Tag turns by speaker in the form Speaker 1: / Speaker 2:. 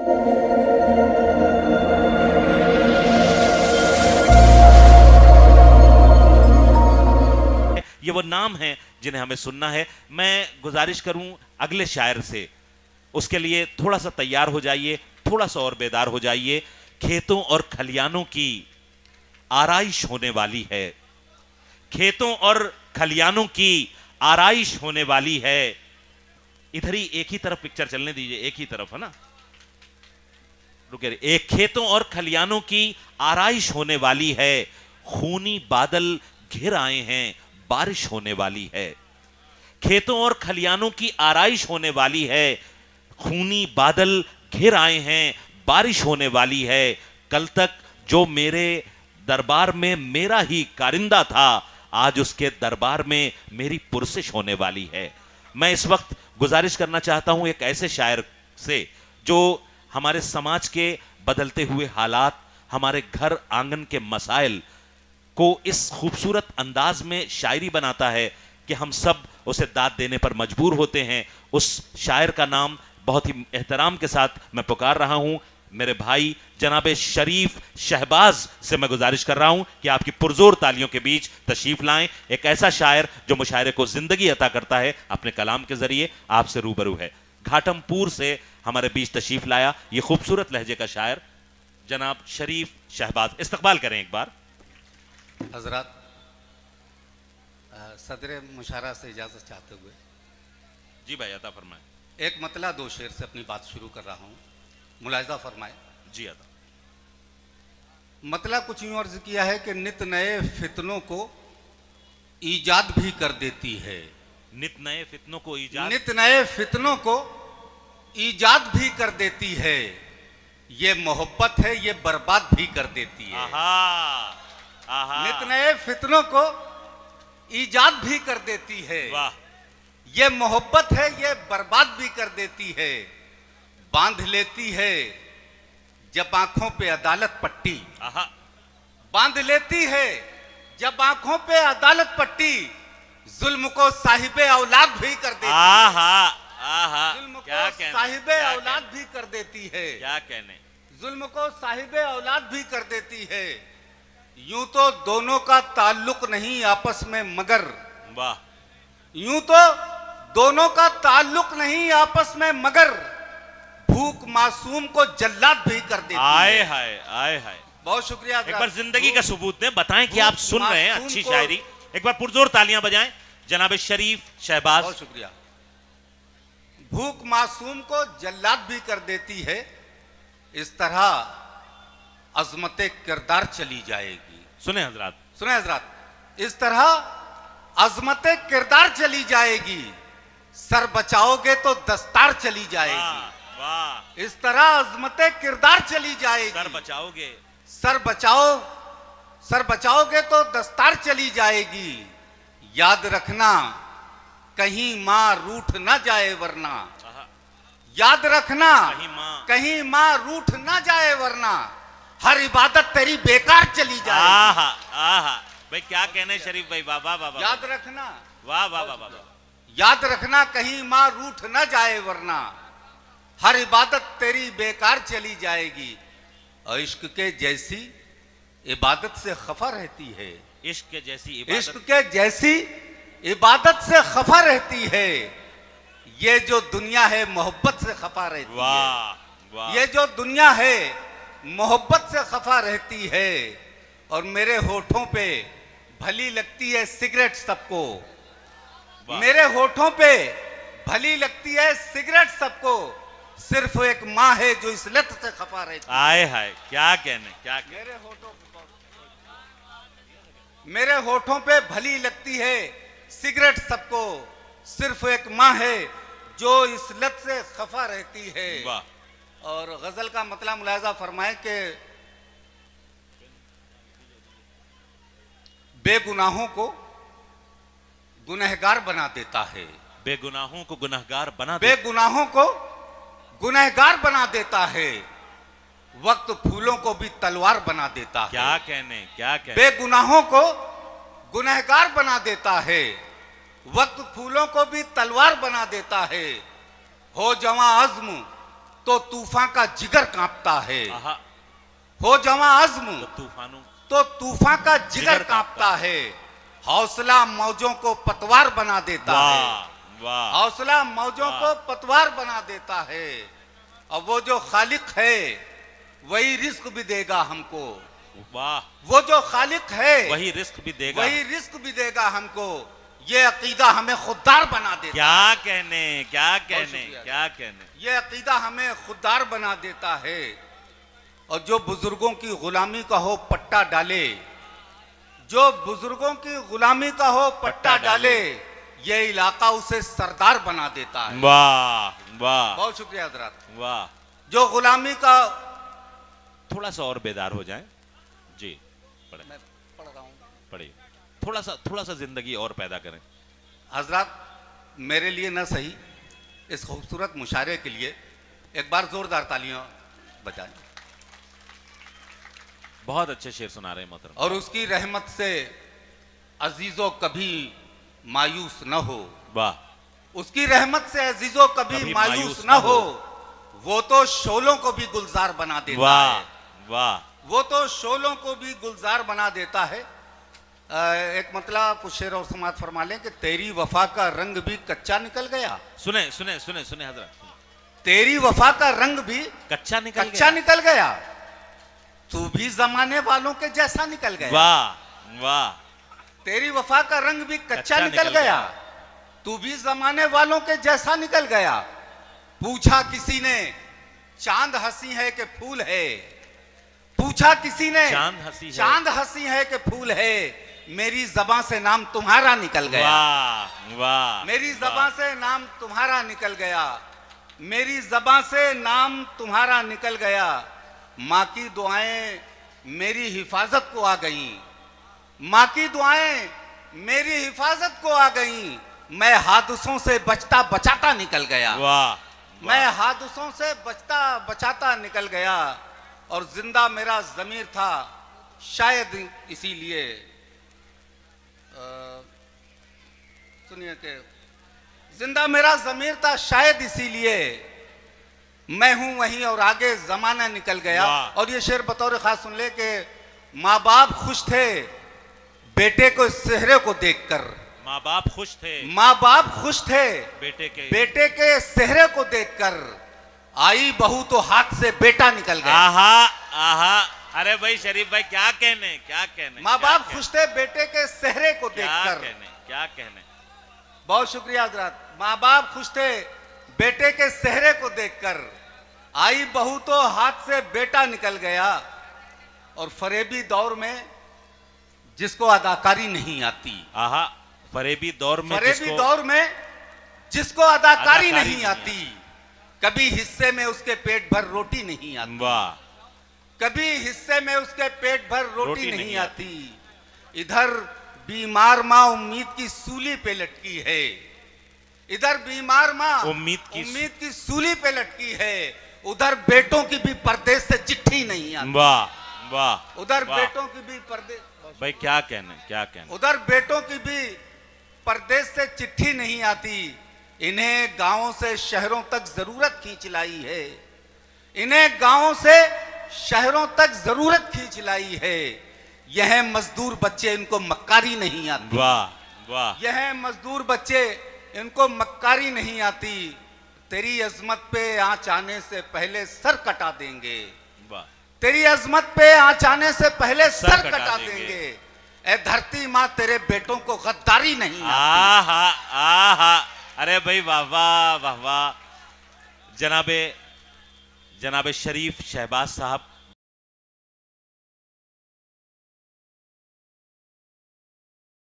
Speaker 1: ये वो नाम हैं जिन्हें हमें सुनना है। मैं गुजारिश करूं अगले शायर से, उसके लिए थोड़ा सा तैयार हो जाइए, थोड़ा सा और बेदार हो जाइए। खेतों और खलियानों की आराइश होने वाली है, खेतों और खलियानों की आराइश होने वाली है। इधर ही एक ही तरफ पिक्चर चलने दीजिए, एक ही तरफ है ना, रुके। एक खेतों और खलियानों की आराइश होने वाली है, खूनी बादल घिर आए हैं, बारिश होने वाली है। खेतों और खलियानों की आराइश होने वाली है, खूनी बादल घिर आए हैं, बारिश होने वाली है। कल तक जो मेरे दरबार में मेरा ही कारिंदा था, आज उसके दरबार में मेरी पुरसिश होने वाली है। मैं इस वक्त गुजारिश करना चाहता हूं एक ऐसे शायर से जो हमारे समाज के बदलते हुए हालात, हमारे घर आंगन के मसाइल को इस खूबसूरत अंदाज में शायरी बनाता है कि हम सब उसे दाद देने पर मजबूर होते हैं। उस शायर का नाम बहुत ही एहतराम के साथ मैं पुकार रहा हूं, मेरे भाई जनाब शरीफ शहबाज से मैं गुजारिश कर रहा हूं कि आपकी पुरजोर तालियों के बीच तशरीफ लाएं। एक ऐसा शायर जो मुशायरे को जिंदगी अता करता है अपने कलाम के जरिए, आपसे रूबरू है। घाटमपुर से हमारे बीच तशरीफ लाया ये खूबसूरत लहजे का शायर जनाब शरीफ शहबाज। इस्तकबाल करें एक बार।
Speaker 2: हजरत, सदर मुशारा से इजाज़त चाहते हुए
Speaker 1: जी भाई अता फरमाए।
Speaker 2: एक मतला दो शेर से अपनी बात शुरू कर रहा हूँ, मुलाहिजा फरमाए।
Speaker 1: जी अता।
Speaker 2: मतला कुछ यूँ अर्ज किया है कि नित नए फितनों को ईजाद भी कर देती है।
Speaker 1: नित नए फितनों को ईजाद,
Speaker 2: नित नए फितनों को ईजाद भी कर देती है। ये मोहब्बत है, ये बर्बाद भी कर देती है।
Speaker 1: आहा, आहा।
Speaker 2: नित नए फितनों को ईजाद भी कर देती है।
Speaker 1: वाह।
Speaker 2: ये मोहब्बत है, ये बर्बाद भी कर देती है। बांध लेती है जब आंखों पे अदालत पट्टी,
Speaker 1: आहा।
Speaker 2: बांध लेती है जब आंखों पे अदालत पट्टी, जुल्म को साहिबे औलाद भी कर देती है।
Speaker 1: आहा, आहा।
Speaker 2: जुल्म
Speaker 1: क्या
Speaker 2: को
Speaker 1: कहने,
Speaker 2: साहिबे
Speaker 1: क्या
Speaker 2: औलाद
Speaker 1: कहने,
Speaker 2: भी कर देती है।
Speaker 1: क्या कहने।
Speaker 2: जुल्म को साहिबे औलाद भी कर देती है। यूं तो दोनों का ताल्लुक नहीं आपस में, मगर
Speaker 1: वाह।
Speaker 2: यूं तो दोनों का ताल्लुक नहीं आपस में, मगर भूख मासूम को जल्लाद भी कर देती
Speaker 1: आए
Speaker 2: है।
Speaker 1: हाय, आए हाय।
Speaker 2: बहुत शुक्रिया।
Speaker 1: एक बार जिंदगी का सबूत दें, बताएं कि आप सुन रहे हैं
Speaker 2: मासूम
Speaker 1: अच्छी
Speaker 2: को-
Speaker 1: शायरी। एक बार पुरजोर तालियां बजाएं जनाब शरीफ शहबाज।
Speaker 2: बहुत शुक्रिया। भूख मासूम को जल्लाद भी कर देती है। इस तरह अजमत किरदार चली जाएगी।
Speaker 1: सुने हजरात,
Speaker 2: सुने हजरात, इस तरह अजमत किरदार चली जाएगी। सर बचाओगे तो दस्तार चली जाएगी।
Speaker 1: वाह वाह।
Speaker 2: इस तरह अजमत किरदार चली जाएगी।
Speaker 1: सर बचाओगे,
Speaker 2: सर बचाओगे तो दस्तार चली जाएगी। याद रखना कहीं मां रूठ ना जाए वरना,
Speaker 1: आहा।
Speaker 2: याद रखना
Speaker 1: कहीं मां,
Speaker 2: मां रूठ ना जाए वरना, हर इबादत तेरी बेकार चली जाएगी।
Speaker 1: आहा, आहा। भाई क्या कहने शरीफ भाई, वाह वाह वाह।
Speaker 2: याद रखना,
Speaker 1: वाह वाह वाह वाह।
Speaker 2: याद रखना कहीं मां रूठ ना जाए वरना, हर इबादत तेरी बेकार चली जाएगी। और इश्क के जैसी इबादत से खफा रहती है,
Speaker 1: इश्क के जैसी
Speaker 2: इश्क
Speaker 1: इबादत,
Speaker 2: के जैसी इबादत से खफा रहती है। ये जो दुनिया है मोहब्बत से खफा रहती है।
Speaker 1: वाह वाह।
Speaker 2: ये जो दुनिया है मोहब्बत से खफा रहती है। और मेरे होठों पे भली लगती है सिगरेट सबको, मेरे होठों पे भली लगती है सिगरेट सबको, सिर्फ एक माँ है जो इस लत से खफा रहती है।
Speaker 1: आए हाय, क्या कहने, क्या कहने।
Speaker 2: मेरे होठों पे भली लगती है सिगरेट सबको, सिर्फ एक माँ है जो इस लत से खफा रहती है।
Speaker 1: वाह।
Speaker 2: और गजल का मतलब मुलाहिजा फरमाए कि बेगुनाहों को गुनहगार बना देता है,
Speaker 1: बेगुनाहों को गुनहगार बना
Speaker 2: बेगुनाहों को गुनहगार बना देता है। वक्त फूलों को भी तलवार बना देता है।
Speaker 1: क्या कहने, क्या कहने।
Speaker 2: बेगुनाहों को गुनहगार बना देता है, वक्त फूलों को भी तलवार बना देता है। हो जवां अज़्म तो तूफान का जिगर कांपता है।
Speaker 1: आहा,
Speaker 2: हो जवां अज़्म
Speaker 1: तो तूफानों
Speaker 2: तो तूफान का जिगर कांपता है। हौसला मौजों को पतवार बना देता है।
Speaker 1: वाह वाह,
Speaker 2: हौसला मौजों
Speaker 1: वाह।
Speaker 2: को पतवार बना देता है। और वो जो खालिक है वही रिस्क भी देगा हमको।
Speaker 1: वाह,
Speaker 2: वो जो खालिक है
Speaker 1: वही रिस्क भी देगा।
Speaker 2: वही रिस्क भी देगा हमको। ये अकीदा हमें खुददार बना देता
Speaker 1: क्या कहने, क्या कहने,
Speaker 2: शुक्रिया।
Speaker 1: क्या कहने।
Speaker 2: ये अकीदा हमें खुददार बना देता है। और जो बुजुर्गों की गुलामी का हो पट्टा डाले, जो बुजुर्गों की गुलामी का हो पट्टा डाले, ये इलाका उसे सरदार बना देता है।
Speaker 1: वाह वाह,
Speaker 2: बहुत शुक्रिया हजरात।
Speaker 1: वाह।
Speaker 2: जो गुलामी का
Speaker 1: थोड़ा सा और बेदार हो जाए जी, पढ़े
Speaker 2: मैं पढ़ रहा हूं।
Speaker 1: पढ़िए, थोड़ा सा जिंदगी और पैदा करें।
Speaker 2: हजरात मेरे लिए न सही, इस खूबसूरत मुशायरे के लिए एक बार जोरदार तालियां बजाएं।
Speaker 1: बहुत अच्छे शेर सुना रहे हैं मोहतरम।
Speaker 2: और उसकी रहमत से अजीजों कभी मायूस न हो।
Speaker 1: वाह,
Speaker 2: उसकी रहमत से अजीजों कभी मायूस न हो। वो तो शोलों को भी गुलजार बना देता
Speaker 1: वाह
Speaker 2: है।
Speaker 1: वाह,
Speaker 2: वो तो शोलों को भी गुलजार बना देता है। एक मतलब कुछ शेर और समात फरमा लें कि तेरी वफा का रंग भी कच्चा निकल गया।
Speaker 1: सुने सुने सुने सुने हजरत,
Speaker 2: तेरी वफा का रंग भी
Speaker 1: कच्चा निकल
Speaker 2: कच्चा
Speaker 1: गया।
Speaker 2: निकल गया। तू भी जमाने वालों के जैसा निकल गया।
Speaker 1: वाह वाह,
Speaker 2: तेरी वफा का रंग भी कच्चा निकल गया। तू भी जमाने वालों के जैसा निकल गया। पूछा किसी ने चांद हंसी है कि फूल है। पूछा किसी ने चांद हंसी है कि फूल है। मेरी ज़बां से नाम तुम्हारा निकल गया।
Speaker 1: वाह वाह,
Speaker 2: मेरी ज़बां से नाम तुम्हारा निकल गया। मेरी ज़बां से नाम तुम्हारा निकल गया। माँ की दुआएं मेरी हिफाजत को आ गईं। माँ की दुआएं मेरी हिफाजत को आ गईं। मैं हादसों से बचता बचाता निकल गया।
Speaker 1: वाह,
Speaker 2: मैं हादसों से बचता बचाता निकल गया। और जिंदा मेरा ज़मीर था शायद इसीलिए, सुनिए कि जिंदा मेरा ज़मीर था शायद इसीलिए मैं हूं वहीं और आगे जमाना निकल गया। और ये शेर बतौर खास सुन ले कि माँ बाप खुश थे बेटे को सेहरे को देखकर।
Speaker 1: माँ बाप खुश थे,
Speaker 2: माँ बाप खुश थे
Speaker 1: बेटे
Speaker 2: के सेहरे को देखकर। आई बहू तो हाथ से बेटा निकल गया।
Speaker 1: आहा आहा, अरे भाई शरीफ भाई क्या कहने, क्या कहने।
Speaker 2: माँ बाप खुश थे बेटे के सेहरे को देखकर।
Speaker 1: क्या कहने।
Speaker 2: बहुत शुक्रिया हजरत। माँ बाप खुश थे बेटे के सेहरे को देखकर। आई बहू तो हाथ से बेटा निकल गया। और फरेबी दौर में जिसको अदाकारी नहीं आती।
Speaker 1: आहा, फरेबी दौर में
Speaker 2: जिसको अदाकारी नहीं आती। कभी हिस्से में उसके पेट भर रोटी नहीं आती।
Speaker 1: वाह,
Speaker 2: कभी हिस्से में उसके पेट भर रोटी नहीं आती। इधर बीमार माँ उम्मीद की सूली पे लटकी है। इधर बीमार माँ उम्मीद की सूली पे लटकी है। उधर बेटों की भी परदेश से चिट्ठी नहीं आती।
Speaker 1: वाह वाह,
Speaker 2: उधर बेटों की भी परदेश,
Speaker 1: भाई क्या कहने, क्या कहने।
Speaker 2: उधर बेटों की भी परदेश से चिट्ठी नहीं आती। इन्हें गांवों से शहरों तक जरूरत खींच लाई है। इन्हें गांवों से शहरों तक जरूरत खींच लाई है। यह मजदूर बच्चे इनको मक्कारी नहीं आती।
Speaker 1: वाह वाह,
Speaker 2: यह मजदूर बच्चे इनको मक्कारी नहीं आती। तेरी अजमत पे आँच आने से पहले सर कटा देंगे।
Speaker 1: वाह,
Speaker 2: तेरी अजमत पे आँच आने से पहले सर कटा देंगे। ए धरती माँ तेरे बेटों को गद्दारी नहीं आती।
Speaker 1: आहा आहा, अरे भाई वाह वाह वाह वाह। जनाबे शरीफ शहबाज साहब